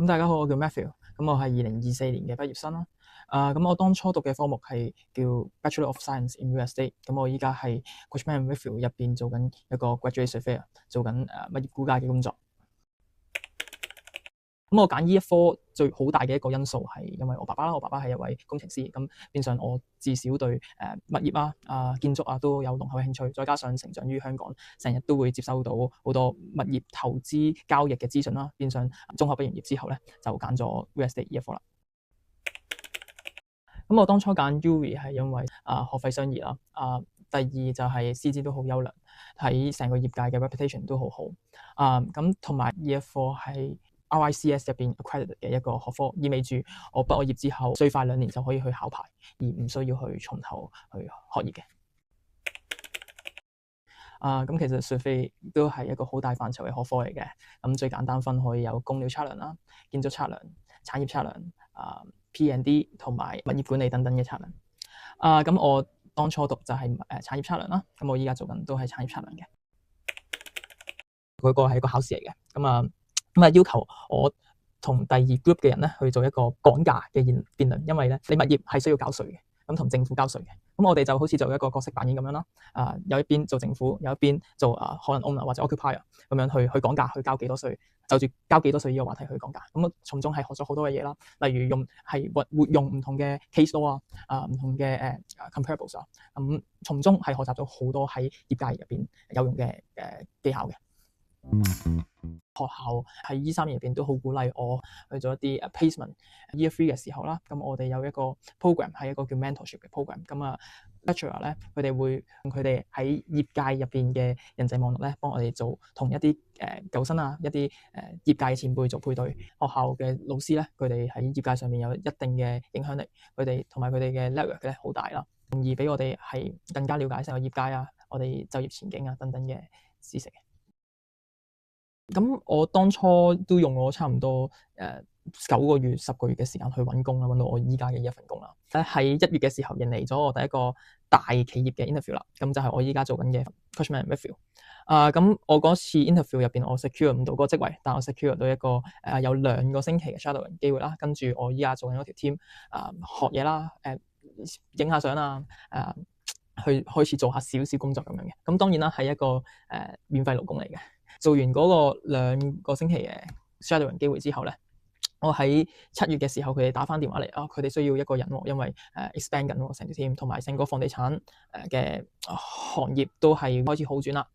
大家好，我叫 Matthew，咁我係2024年嘅畢業生啦。咁我當初讀嘅科目係叫 Bachelor of Science in Real Estate，咁我依家係 Cushman & Wakefield 入邊做緊一個 Graduate Surveyor，做緊物業估價嘅工作。咁我揀呢一科最好大嘅一個因素係因為我爸爸啦，我爸爸係一位工程師，咁變相我至少對物業建築都有濃厚嘅興趣，再加上成長於香港，成日都會接收到好多物業投資交易嘅資訊啦，變相中學畢業之後咧就揀咗 Real Estate 呢一科啦。咁我當初揀 UWI 係因為學費相宜啦，第二就係師資都好優良，喺成個業界嘅 reputation 都好好，咁同埋呢一科係RICS 入邊 accredited 嘅一個學科，意味住我畢業之後最快2年就可以去考牌，而唔需要去從頭去學業嘅。咁其實 survey 都係一個好大範疇嘅學科嚟嘅。咁最簡單分可以有工料測量啦、建築測量、產業測量、P&D 同埋物業管理等等嘅測量。咁我當初讀就係產業測量啦，咁我依家做緊都係產業測量嘅。嗰個係一個考試嚟嘅，咁要求我同第二 group 嘅人咧去做一個講價嘅辯論，因為咧你物業係需要交稅嘅，咁同政府交稅嘅，咁我哋就好似做一個角色扮演咁樣啦，有一邊做政府，有一邊做可能 owner 或者 occupier 咁樣去講價，去交幾多稅，就住交幾多稅呢個話題去講價，咁從中係學咗好多嘅嘢啦，例如活用唔同嘅 case law 唔同嘅comparables 咁從中係學習咗好多喺業界入邊有用嘅技巧嘅。學校喺3年入邊都好鼓勵我去做一啲placement year 3嘅時候啦，咁我哋有一個 program 係一個叫 mentorship 嘅 program，咁lecturer 咧佢哋會用佢哋喺業界入邊嘅人際網絡咧，幫我哋做同一啲舊生一啲業界嘅前輩做配對。學校嘅老師咧，佢哋喺業界上面有一定嘅影響力，佢哋同埋佢哋嘅 network 咧好大啦，容易俾我哋係更加了解成個業界我哋就業前景等等嘅知識。咁我當初都用咗差唔多9個月、10個月嘅時間去揾工啦，揾到我依家嘅一份工啦。喺1月嘅時候迎嚟咗我第一個大企業嘅 interview 啦，咁就係我依家做緊嘅 Cushman & Wakefield。咁我嗰次 interview 入邊我 secure 唔到嗰個職位，但我 secure 到一個有2個星期嘅 shadowing 機會啦，跟住我依家做緊嗰條 team 學嘢啦，影下相去開始做下少少工作咁樣嘅。咁當然啦，係一個免費勞工嚟嘅。做完嗰個2個星期嘅 shadowing 機會之後咧，我喺7月嘅時候，佢哋打返電話嚟佢哋需要一個人，因為expand 緊成條 team，同埋成個房地產嘅行業都係開始好轉啦。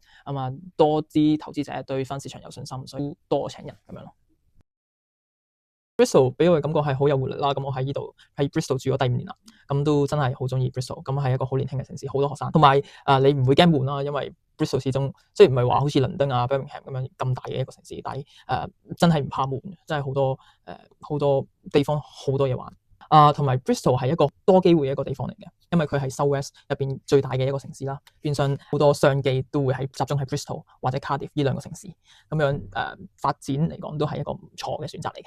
多啲投資者對翻市場有信心，所以多請人咁樣咯。Bristol 俾我嘅感覺係好有活力啦，咁我喺呢度喺 Bristol 住咗第5年啦，咁都真係好中意 Bristol，咁係一個好年輕嘅城市，好多學生，同埋你唔會驚悶啦，因為 Bristol 始終即係唔係話好似倫敦Birmingham 咁樣咁大嘅一個城市，但係真係唔怕悶，真係好多地方好多嘢玩。同埋 Bristol 係一個多機會嘅一個地方嚟嘅，因為佢係 South West 入邊最大嘅一個城市啦，變相好多商機都會集中喺 Bristol 或者 Cardiff 呢2個城市，咁樣發展嚟講都係一個唔錯嘅選擇嚟嘅。